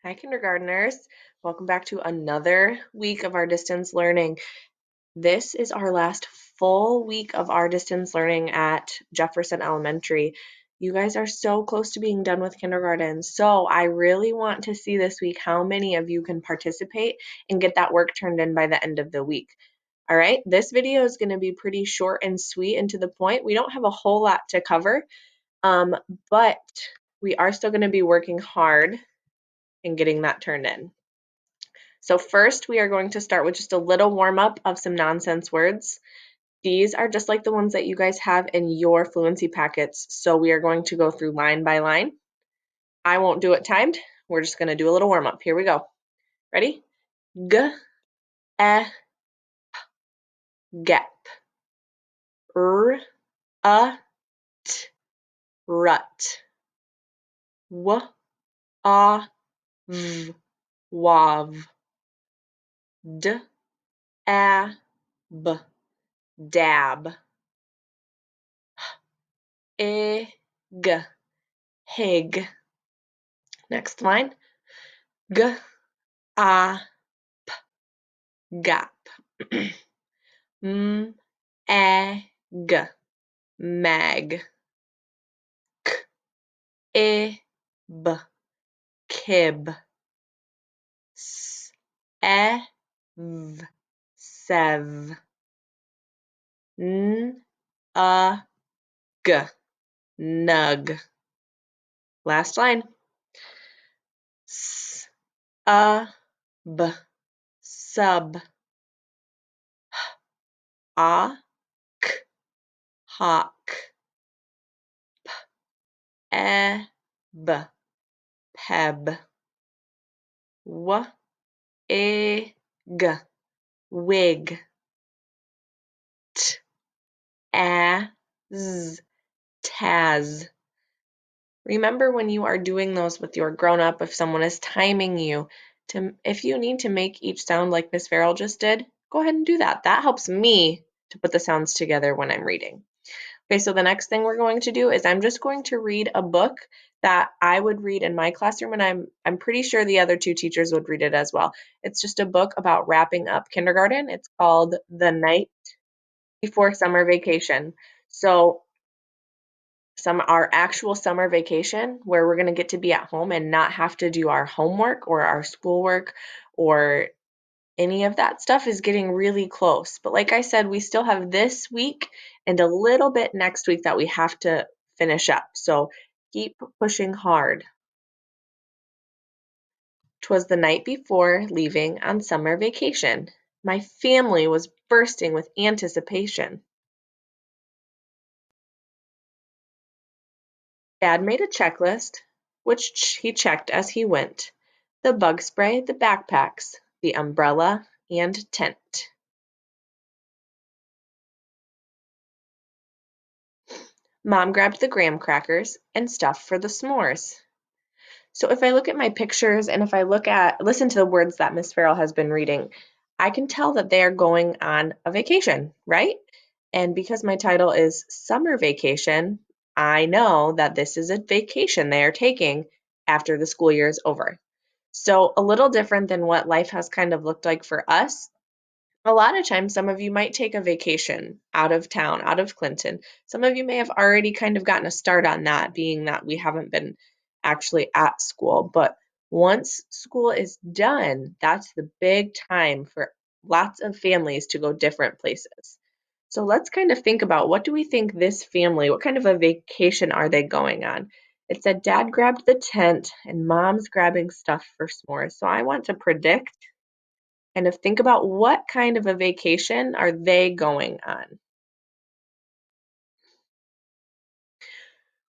Hi, kindergartners. Welcome back to another week of our distance learning. This is our last full week of our distance learning at Jefferson Elementary. You guys are so close to being done with kindergarten, so I really want to see this week how many of you can participate and get that work turned in by the end of the week. All right, this video is going to be pretty short and sweet and to the point. We don't have a whole lot to cover, but we are still going to be working hard and getting that turned in. So first, we are going to start with just a little warm-up of some nonsense words. These are just like the ones that you guys have in your fluency packets. So we are going to go through line by line. I won't do it timed. We're just going to do a little warm-up. Here we go. Ready? G, e, gap. R, t, rut. W, v, wav. D, b, dab. H, hig. Next line. G, gap. Mag, mag. Kib, kib. Sev, sev. Nug, nug. Last line. Sub, sub. Hawk, hawk. Eb, peb. Wig, wig. Taz, taz. Remember when you are doing those with your grown-up, if someone is timing you, if you need to make each sound like Miss Farrell just did, go ahead and do that. That helps me to put the sounds together when I'm reading. Okay, so the next thing we're going to do is I'm just going to read a book that I would read in my classroom, and I'm pretty sure the other two teachers would read it as well. It's just a book about wrapping up kindergarten. It's called The Night Before Summer Vacation. So our actual summer vacation where we're going to get to be at home and not have to do our homework or our schoolwork or any of that stuff is getting really close. But like I said, we still have this week and a little bit next week that we have to finish up. So keep pushing hard. 'Twas the night before leaving on summer vacation. My family was bursting with anticipation. Dad made a checklist, which he checked as he went. The bug spray, the backpacks, the umbrella, and tent. Mom grabbed the graham crackers and stuff for the s'mores. So if I look at my pictures and if I listen to the words that Miss Farrell has been reading, I can tell that they are going on a vacation, right? And because my title is Summer Vacation, I know that this is a vacation they are taking after the school year is over. So a little different than what life has kind of looked like for us. A lot of times, some of you might take a vacation out of town, out of Clinton. Some of you may have already kind of gotten a start on that, being that we haven't been actually at school. But once school is done, that's the big time for lots of families to go different places. So let's kind of think about, what do we think this family, what kind of a vacation are they going on? It said Dad grabbed the tent and Mom's grabbing stuff for s'mores. So I want to predict and think about, what kind of a vacation are they going on?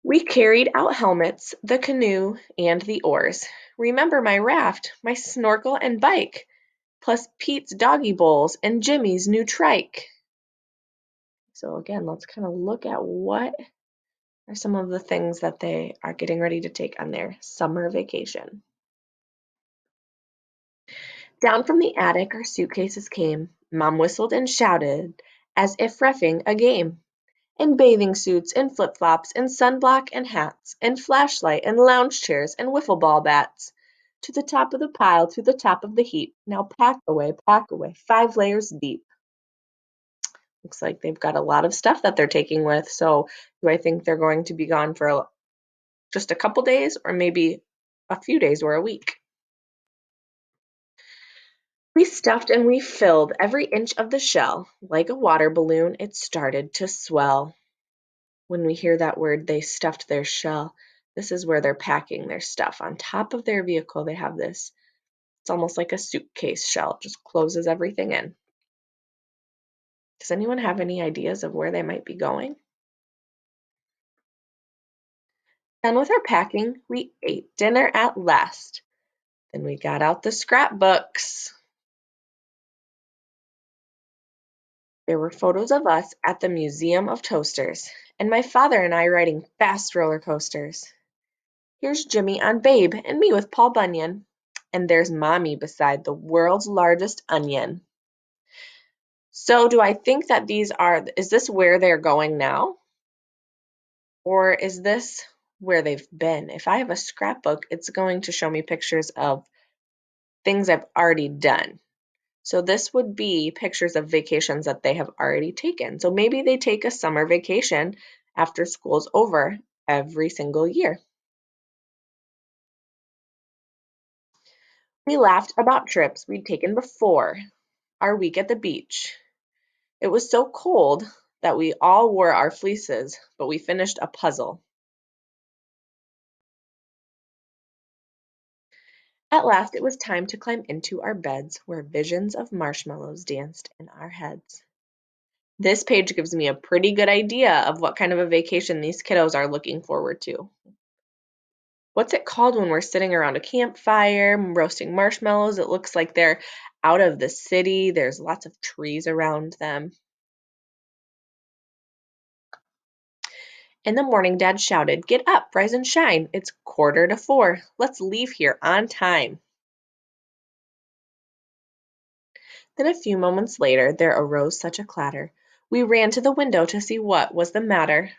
We carried out helmets, the canoe, and the oars. Remember my raft, my snorkel and bike, plus Pete's doggy bowls and Jimmy's new trike. So again, let's kind of look at what are some of the things that they are getting ready to take on their summer vacation. Down from the attic our suitcases came. Mom whistled and shouted as if reffing a game. In bathing suits and flip-flops and sunblock and hats and flashlight and lounge chairs and wiffle ball bats. To the top of the pile, to the top of the heap. Now pack away, 5 layers deep. Looks like they've got a lot of stuff that they're taking with. So do I think they're going to be gone for just a couple days or maybe a few days or a week? We stuffed and we filled every inch of the shell. Like a water balloon, it started to swell. When we hear that word, they stuffed their shell, this is where they're packing their stuff. On top of their vehicle, they have this. It's almost like a suitcase shell, just closes everything in. Does anyone have any ideas of where they might be going? Done with our packing, we ate dinner at last. Then we got out the scrapbooks. There were photos of us at the Museum of Toasters, and my father and I riding fast roller coasters. Here's Jimmy on Babe, and me with Paul Bunyan. And there's Mommy beside the world's largest onion. So do I think that is this where they're going now? Or is this where they've been? If I have a scrapbook, it's going to show me pictures of things I've already done. So this would be pictures of vacations that they have already taken. So maybe they take a summer vacation after school's over every single year. We laughed about trips we'd taken before, our week at the beach. It was so cold that we all wore our fleeces, but we finished a puzzle. At last it was time to climb into our beds where visions of marshmallows danced in our heads. This page gives me a pretty good idea of what kind of a vacation these kiddos are looking forward to. What's it called when we're sitting around a campfire, roasting marshmallows? It looks like they're out of the city. There's lots of trees around them. In the morning, Dad shouted, "Get up, rise and shine. It's 3:45. Let's leave here on time." Then a few moments later, there arose such a clatter. We ran to the window to see what was the matter.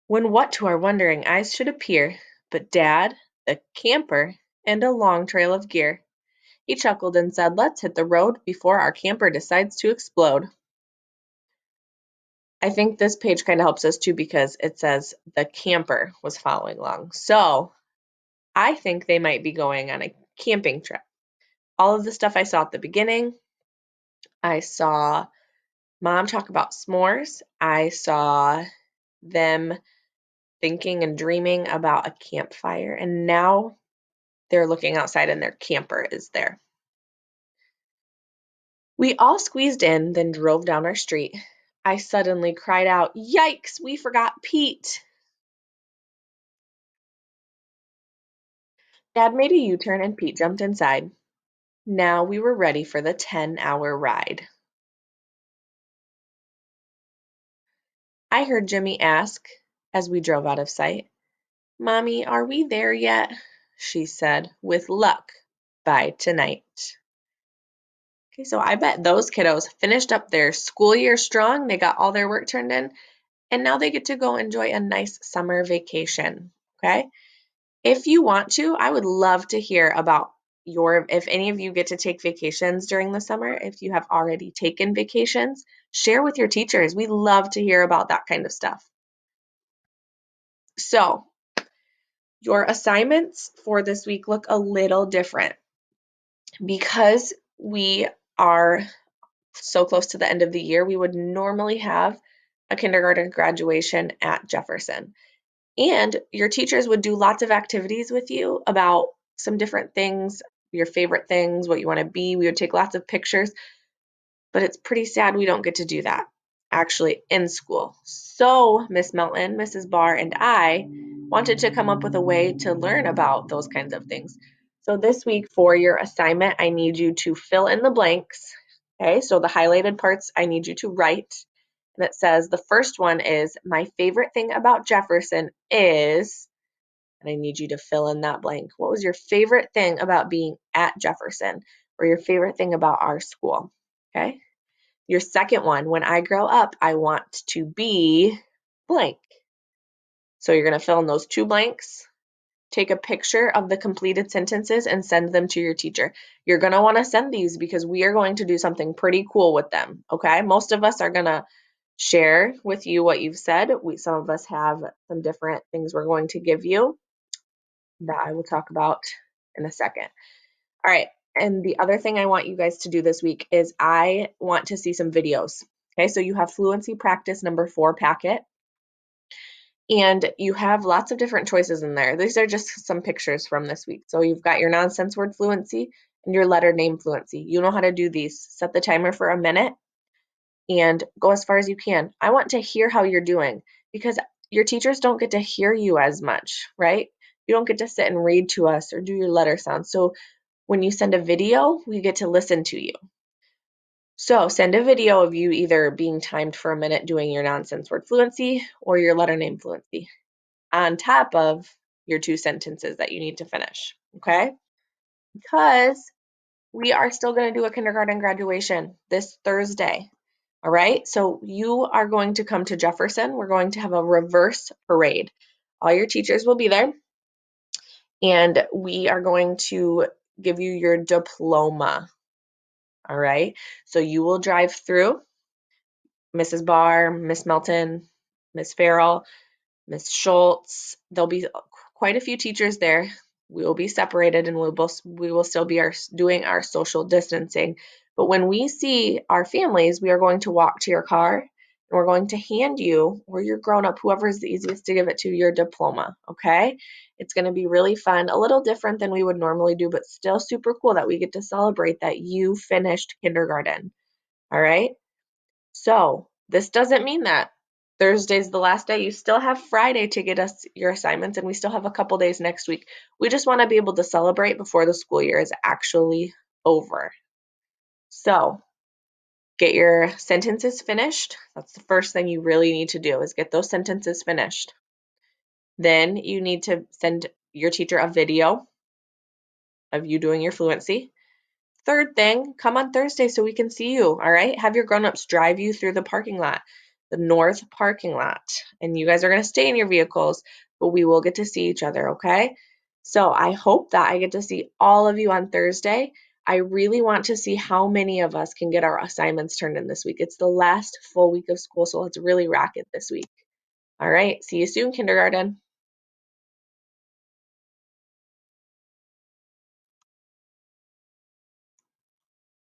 When what to our wondering eyes should appear but Dad, the camper, and a long trail of gear. He chuckled and said, "Let's hit the road before our camper decides to explode." I think this page kind of helps us too because it says the camper was following along. So I think they might be going on a camping trip. All of the stuff I saw at the beginning, I saw Mom talk about s'mores. I saw them thinking and dreaming about a campfire, and now they're looking outside and their camper is there. We all squeezed in, then drove down our street. I suddenly cried out, "Yikes, we forgot Pete!" Dad made a U-turn and Pete jumped inside. Now we were ready for the 10-hour ride. I heard Jimmy ask as we drove out of sight, "Mommy, are we there yet?" She said, "With luck, by tonight." Okay, so I bet those kiddos finished up their school year strong. They got all their work turned in, and now they get to go enjoy a nice summer vacation. Okay? If you want to, I would love to hear about if any of you get to take vacations during the summer, if you have already taken vacations, share with your teachers. We love to hear about that kind of stuff. So, your assignments for this week look a little different because we are so close to the end of the year. We would normally have a kindergarten graduation at Jefferson. And your teachers would do lots of activities with you about some different things, your favorite things, what you want to be. We would take lots of pictures, but it's pretty sad we don't get to do that actually in school. So Miss Melton, Mrs. Barr, and I wanted to come up with a way to learn about those kinds of things. So this week for your assignment, I need you to fill in the blanks. Okay, so the highlighted parts I need you to write. And it says the first one is, "My favorite thing about Jefferson is," and I need you to fill in that blank. What was your favorite thing about being at Jefferson or your favorite thing about our school? Okay. Your second one, "When I grow up, I want to be blank." So you're going to fill in those two blanks. take a picture of the completed sentences and send them to your teacher. You're going to want to send these because we are going to do something pretty cool with them, okay? Most of us are going to share with you what you've said. Some of us have some different things we're going to give you that I will talk about in a second. All right. And the other thing I want you guys to do this week is I want to see some videos. Okay, so you have fluency practice number 4 packet, and you have lots of different choices in there. These are just some pictures from this week. So you've got your nonsense word fluency and your letter name fluency. You know how to do these. Set the timer for a minute and go as far as you can. I want to hear how you're doing because your teachers don't get to hear you as much, right? You don't get to sit and read to us or do your letter sounds. So when you send a video, we get to listen to you. So send a video of you either being timed for a minute doing your nonsense word fluency or your letter name fluency on top of your 2 sentences that you need to finish, okay? Because we are still going to do a kindergarten graduation this Thursday, all right? So you are going to come to Jefferson. We're going to have a reverse parade. All your teachers will be there, and we are going to give you your diploma, all right? So you will drive through. Mrs. Barr, Miss Melton, Miss Farrell, Miss Schultz. There'll be quite a few teachers there. We will be separated and we will still be doing our social distancing. But when we see our families, we are going to walk to your car and we're going to hand you, or your grown up, whoever is the easiest to give it to, your diploma. Okay? It's going to be really fun, a little different than we would normally do, but still super cool that we get to celebrate that you finished kindergarten. All right? So this doesn't mean that Thursday's the last day. You still have Friday to get us your assignments, and we still have a couple days next week. We just want to be able to celebrate before the school year is actually over. So get your sentences finished. That's the first thing you really need to do is get those sentences finished. Then you need to send your teacher a video of you doing your fluency. Third thing, come on Thursday so we can see you, all right? Have your grown-ups drive you through the parking lot, the north parking lot. And you guys are going to stay in your vehicles, but we will get to see each other, okay? So I hope that I get to see all of you on Thursday. I really want to see how many of us can get our assignments turned in this week. It's the last full week of school, so let's really rack it this week. All right, see you soon, kindergarten.